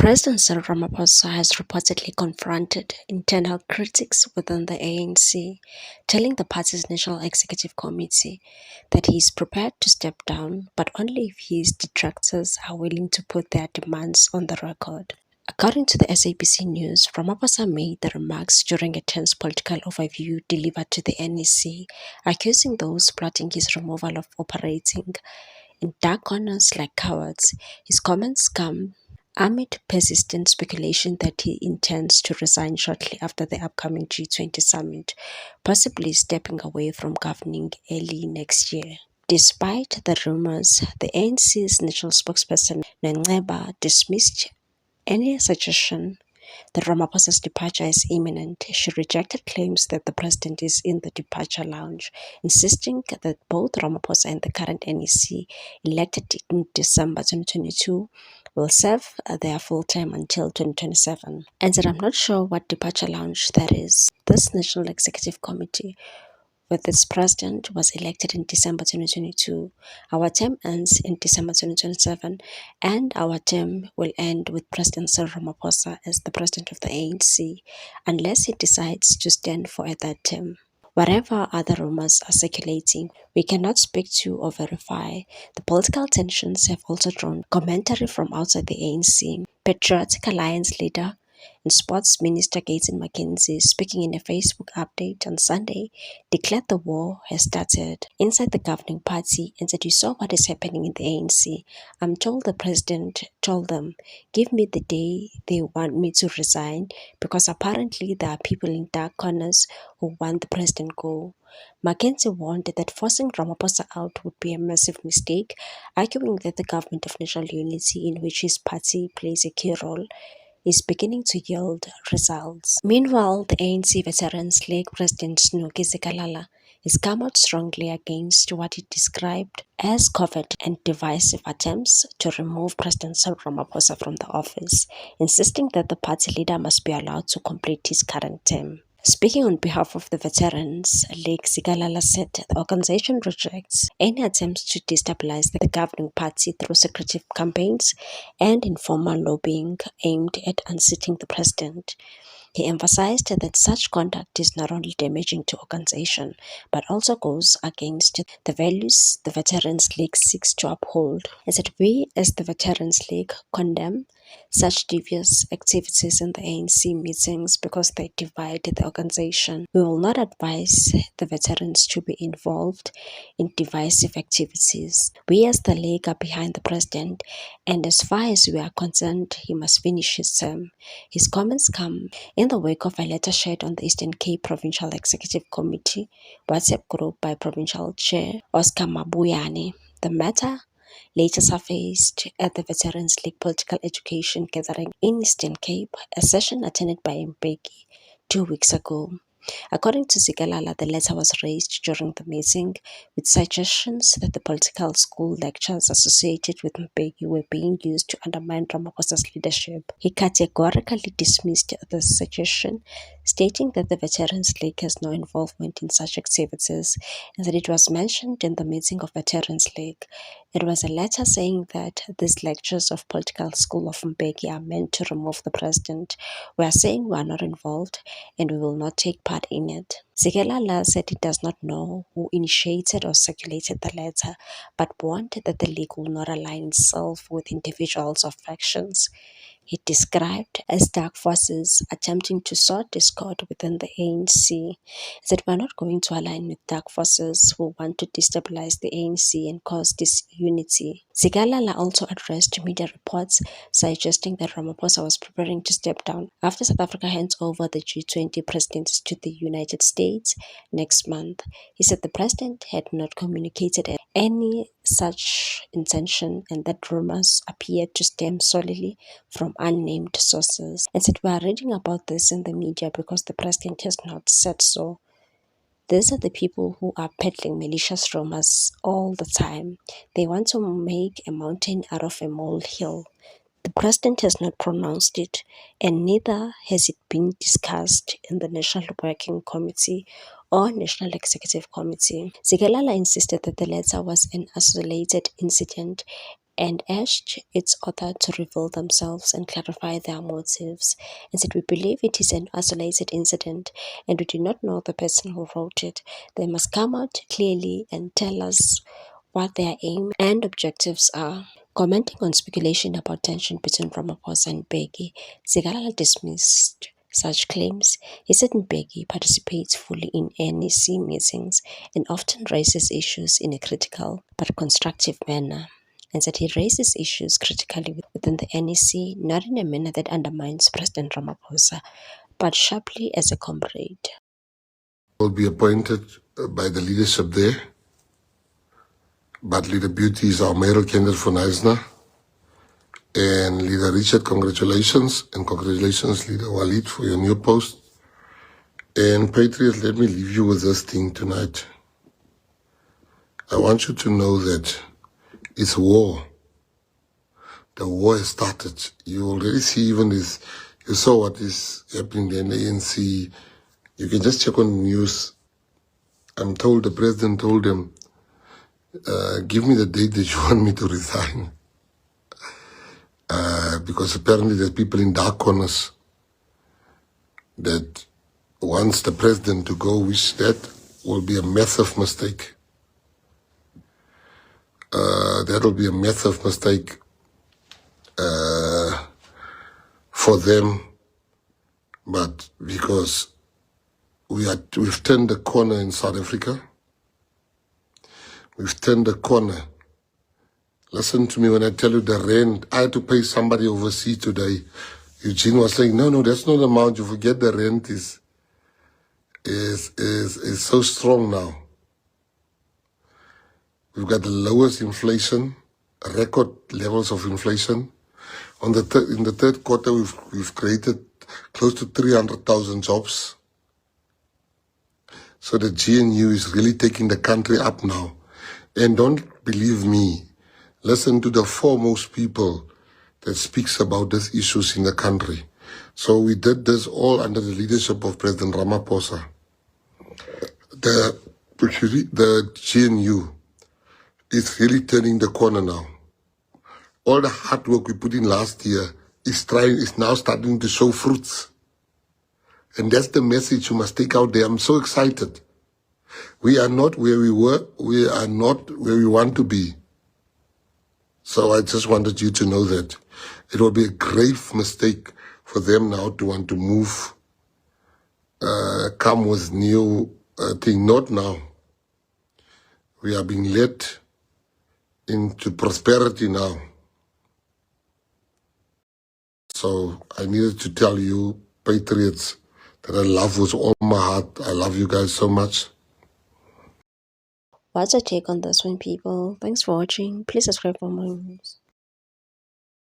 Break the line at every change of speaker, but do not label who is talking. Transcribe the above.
President Cyril Ramaphosa has reportedly confronted internal critics within the ANC, telling the party's National Executive Committee that he is prepared to step down, but only if his detractors are willing to put their demands on the record. According to the SABC News, Ramaphosa made the remarks during a tense political overview delivered to the NEC, accusing those plotting his removal of operating in dark corners like cowards. His comments come amid persistent speculation that he intends to resign shortly after the upcoming G20 summit, possibly stepping away from governing early next year. Despite the rumors, the ANC's national spokesperson Nongceba dismissed any suggestion that Ramaphosa's departure is imminent. She rejected claims that the president is in the departure lounge, insisting that both Ramaphosa and the current NEC, elected in December 2022, will serve their full term until 2027. And said, I'm not sure what departure lounge that is. This National Executive Committee with its president was elected in December 2022. Our term ends in December 2027, and our term will end with President Cyril Ramaphosa as the president of the ANC, unless he decides to stand for a third term. Whatever other rumors are circulating, we cannot speak to or verify. The political tensions have also drawn commentary from outside the ANC. Patriotic Alliance leader and Sports Minister Gayton McKenzie, speaking in a Facebook update on Sunday, declared the war has started inside the governing party and said, "You saw what is happening in the ANC. I'm told the president told them, give me the day they want me to resign because apparently there are people in dark corners who want the president go." Mackenzie warned that forcing Ramaphosa out would be a massive mistake, arguing that the government of national unity, in which his party plays a key role, is beginning to yield results. Meanwhile, the ANC Veterans League President Snoeki Zikalala has come out strongly against what he described as covert and divisive attempts to remove President Cyril Ramaphosa from the office, insisting that the party leader must be allowed to complete his current term. Speaking on behalf of the Veterans League, Zikalala said the organization rejects any attempts to destabilize the governing party through secretive campaigns and informal lobbying aimed at unseating the president. He emphasized that such conduct is not only damaging to organization, but also goes against the values the Veterans League seeks to uphold. He said, "We as the Veterans League condemn such devious activities in the ANC meetings because they divide the organization. We will not advise the veterans to be involved in divisive activities. We as the League are behind the president, and as far as we are concerned, he must finish his term." His comments come in the wake of a letter shared on the Eastern Cape Provincial Executive Committee WhatsApp group by Provincial Chair Oscar Mabuyane. The matter later surfaced at the Veterans League Political Education Gathering in Eastern Cape, a session attended by Mbeki 2 weeks ago. According to Zikalala, the letter was raised during the meeting with suggestions that the political school lectures associated with Mbeki were being used to undermine Ramaphosa's leadership. He categorically dismissed the suggestion, stating that the Veterans League has no involvement in such activities and that it was mentioned in the meeting of Veterans League. It was a letter saying that these lectures of political school of Mbeki are meant to remove the president. We are saying we are not involved and we will not take part in it. Zikalala said he does not know who initiated or circulated the letter, but warned that the league will not align itself with individuals or factions he described as dark forces attempting to sow discord within the ANC. He said, "We're not going to align with dark forces who want to destabilize the ANC and cause disunity." Zikalala also addressed media reports suggesting that Ramaphosa was preparing to step down after South Africa hands over the G20 presidency to the United States next month. He said the president had not communicated any such intention and that rumors appeared to stem solely from unnamed sources, and said, "We are reading about this in the media because the president has not said so." These are the people who are peddling malicious rumors all the time. They want to make a mountain out of a molehill. The president has not pronounced it, and neither has it been discussed in the National Working Committee or National Executive Committee. Zikalala insisted that the letter was an isolated incident and urged its author to reveal themselves and clarify their motives, and said, "We believe it is an isolated incident and we do not know the person who wrote it. They must come out clearly and tell us what their aim and objectives are." Commenting on speculation about tension between Ramaphosa and Beki, Zikalala dismissed such claims. He said Mbeki participates fully in NEC meetings and often raises issues in a critical but constructive manner, and said he raises issues critically within the NEC, not in a manner that undermines President Ramaphosa, but sharply as a comrade.
Will be appointed by the leadership there, but Leader Beauty is our mayoral candidate for Knysna. And Leader Richard, congratulations, and congratulations, Leader Walid, for your new post. And Patriots, let me leave you with this thing tonight. I want you to know that it's war. The war has started. You already see even this, you saw what is happening in the ANC. You can just check on the news. I'm told the president told them, give me the date that you want me to resign. Because apparently there's people in dark corners that wants the president to go, which that will be a massive mistake. That will be a massive mistake for them, but because we've turned the corner in South Africa. We've turned the corner. Listen to me when I tell you the rent. I had to pay somebody overseas today. Eugene was saying, no, that's not the amount. You forget the rent is so strong now. We've got the lowest inflation, record levels of inflation. In the third quarter, we've created close to 300,000 jobs. So the GNU is really taking the country up now. And don't believe me. Listen to the foremost people that speaks about these issues in the country. So we did this all under the leadership of President Ramaphosa. The GNU is really turning the corner now. All the hard work we put in last year is now starting to show fruits. And that's the message you must take out there. I'm so excited. We are not where we were. We are not where we want to be. So I just wanted you to know that it will be a grave mistake for them now to want to move, come with new thing. Not now. We are being led into prosperity now. So I needed to tell you, Patriots, that I love with all my heart. I love you guys so much.
What's your take on this one, people? Thanks for watching. Please subscribe for more news.